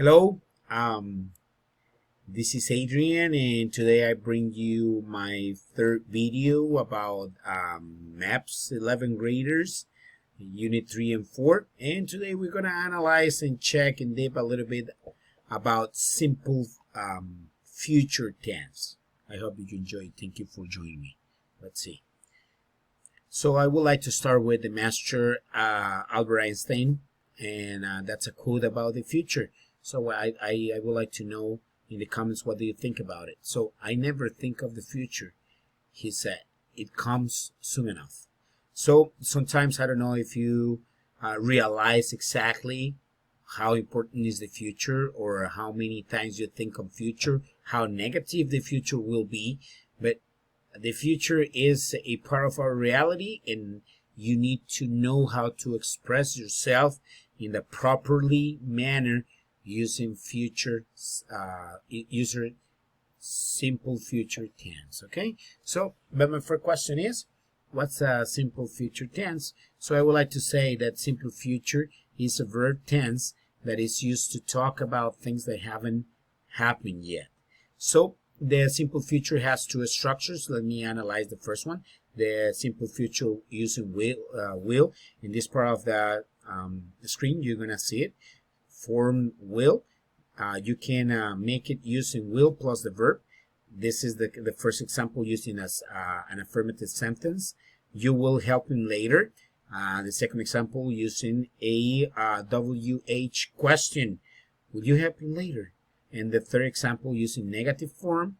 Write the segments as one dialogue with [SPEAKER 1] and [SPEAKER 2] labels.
[SPEAKER 1] Hello, this is Adrian, and today I bring you my third video about MAPS 11 graders, Unit 3 and 4. And today we're going to analyze and check and dip a little bit about simple future tense. I hope you enjoy. Thank you for joining me. Let's see. So I would like to start with the master Albert Einstein, and that's a quote about the future. So I would like to know in the comments, what do you think about it? So I never think of the future, he said. It comes soon enough. So sometimes I don't know if you realize exactly how important is the future, or how many times you think of future, how negative the future will be. But the future is a part of our reality, and you need to know how to express yourself in the properly manner using simple future tense. Okay, so but my first question is, what's a simple future tense? So I would like to say that simple future is a verb tense that is used to talk about things that haven't happened yet. So the simple future has two structures. Let me analyze the first one. The simple future using will. In this part of the screen, you're gonna see it. Form will. You can make it using will plus the verb. This is the first example using as an affirmative sentence. You will help him later. The second example using a WH question. Will you help him later? And the third example using negative form.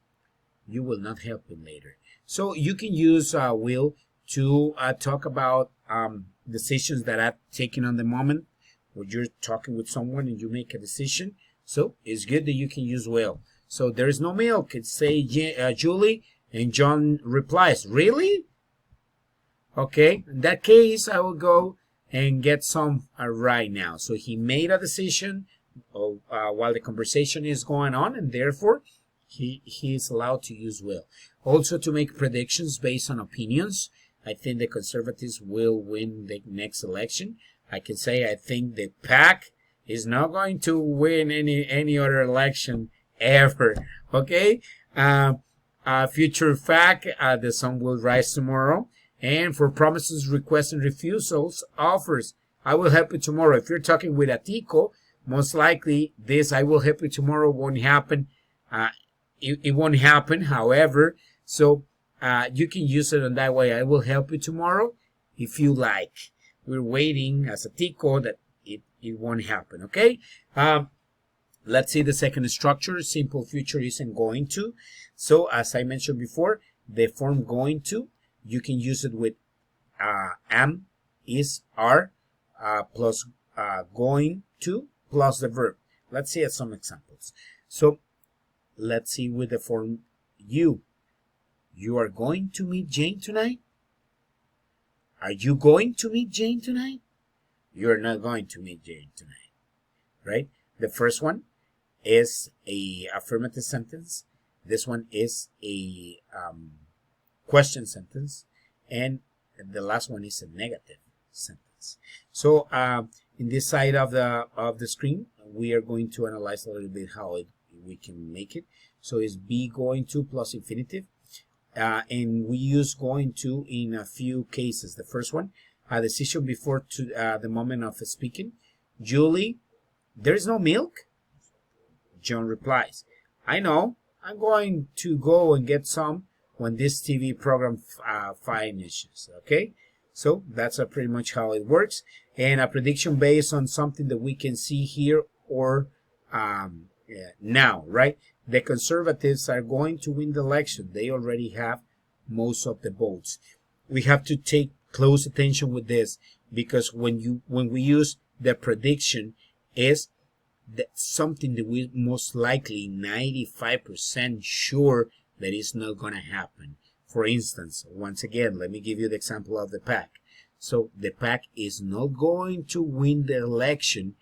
[SPEAKER 1] You will not help him later. So you can use will to talk about decisions that are taken on the moment, when you're talking with someone and you make a decision. So it's good that you can use will. So there is no milk. It's say Julie, and John replies, really? Okay, in that case, I will go and get some right now. So he made a decision while the conversation is going on, and therefore he is allowed to use will. Also, to make predictions based on opinions. I think the conservatives will win the next election. I can say I think the PAC is not going to win any other election ever. Okay? Future fact, the sun will rise tomorrow. And for promises, requests, and refusals, offers, I will help you tomorrow. If you're talking with a tico, most likely this I will help you tomorrow won't happen. It won't happen, however. So you can use it in that way. I will help you tomorrow if you like. We're waiting as a tico that it won't happen. Okay, let's see the second structure. Simple future isn't going to. So as I mentioned before, the form going to, you can use it with am, is, are, plus going to plus the verb. Let's see some examples. So let's see with the form you. You are going to meet Jane tonight? Are you going to meet Jane tonight? You're not going to meet Jane tonight, right? The first one is a affirmative sentence. This one is a question sentence, and the last one is a negative sentence. So in this side of the screen, we are going to analyze a little bit how we can make it. So it's be going to plus infinitive. And we use going to in a few cases. The first one, a decision before the moment of speaking. Julie, there is no milk? John replies, I know. I'm going to go and get some when this TV program finishes. Okay, so that's pretty much how it works. And a prediction based on something that we can see here or now, right? The conservatives are going to win the election. They already have most of the votes. We have to take close attention with this, because when we use the prediction, is that something that we most likely 95% sure that is not going to happen. For instance, once again, let me give you the example of the PAC. So the PAC is not going to win the election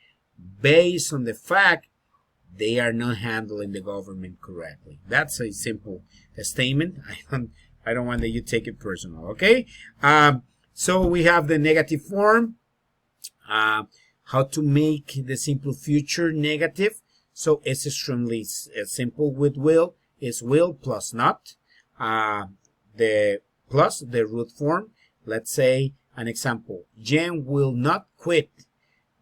[SPEAKER 1] based on the fact they are not handling the government correctly. That's a simple statement. I don't want that you take it personal, okay? So we have the negative form. How to make the simple future negative. So it's extremely simple with will. It's will plus not. The plus the root form. Let's say an example. Jen will not quit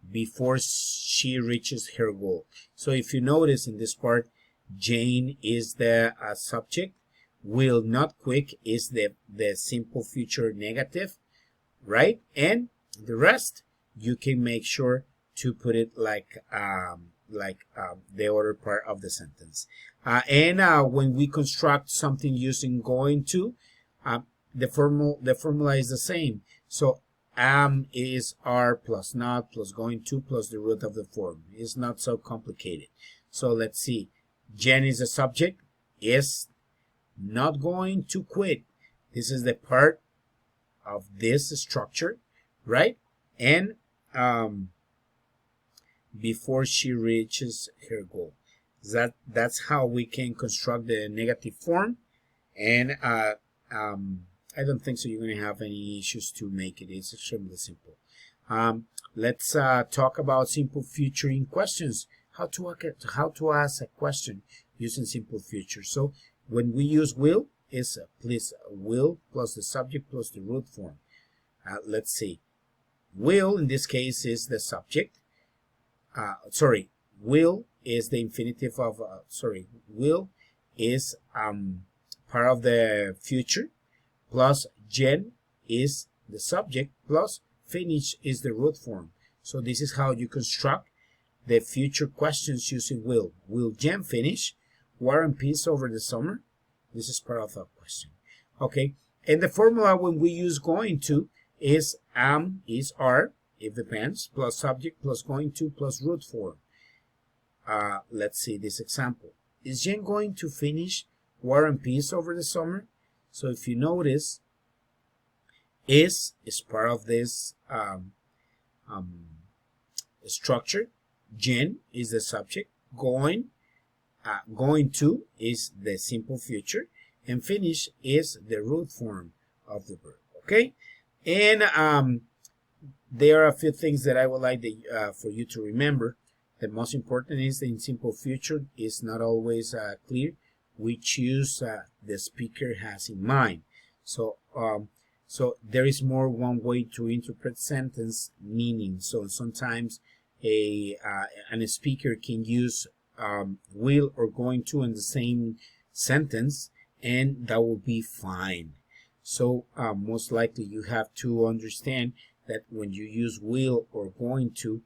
[SPEAKER 1] before she reaches her goal. So if you notice in this part, Jane is the subject. Will not quit is the simple future negative, right? And the rest you can make sure to put it like the other part of the sentence. When we construct something using going to, the formula is the same. So am is are plus not plus going to plus the root of the form. It's not so complicated. So let's see. Jen is the subject, is not going to quit. This is the part of this structure, right? And before she reaches her goal. That's how we can construct the negative form. And I don't think so you're going to have any issues to make it. It's extremely simple. Let's talk about simple future in questions. How to ask a question using simple future. So when we use will, is please will plus the subject plus the root form. Let's see. Will in this case is the subject. Will is the infinitive of will is part of the future, plus Jen is the subject, plus finish is the root form. So this is how you construct the future questions using will. Will Jen finish War and Peace over the summer? This is part of the question. Okay, and the formula when we use going to is am is are, if depends, plus subject plus going to plus root form. Let's see this example. Is Jen going to finish War and Peace over the summer? So if you notice, is part of this structure. Jen is the subject. Going to is the simple future, and finish is the root form of the verb. Okay, and there are a few things that I would like for you to remember. The most important is that in simple future is not always clear. We choose the speaker has in mind. So so there is more one way to interpret sentence meaning. So sometimes a speaker can use will or going to in the same sentence, and that will be fine. So most likely you have to understand that when you use will or going to,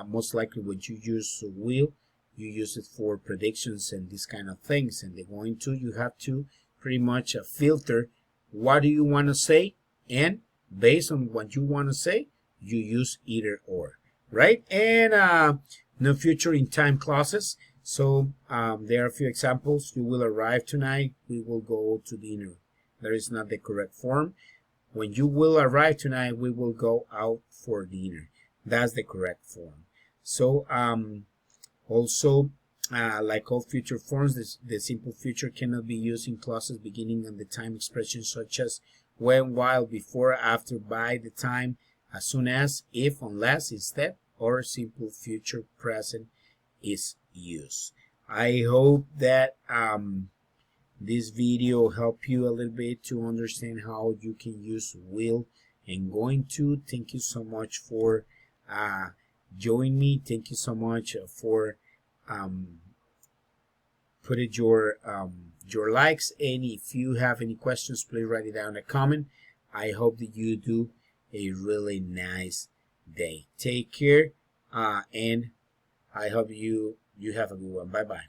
[SPEAKER 1] most likely when you use will, you use it for predictions and these kind of things, and the going to, you have to pretty much filter what do you want to say, and based on what you want to say, you use either or, right? And no future in time clauses. So there are a few examples. You will arrive tonight. We will go to dinner. That is not the correct form. When you will arrive tonight, we will go out for dinner. That's the correct form. So also, like all future forms, the simple future cannot be used in clauses beginning on the time expressions such as when, while, before, after, by, the time, as soon as, if, unless, instead, or simple future present is used. I hope that this video helped you a little bit to understand how you can use will and going to. Thank you so much for joining me. Thank you so much for putting your likes, and if you have any questions, please write it down in a comment. I hope that you do a really nice day. Take care, and I hope you have a good one. Bye bye.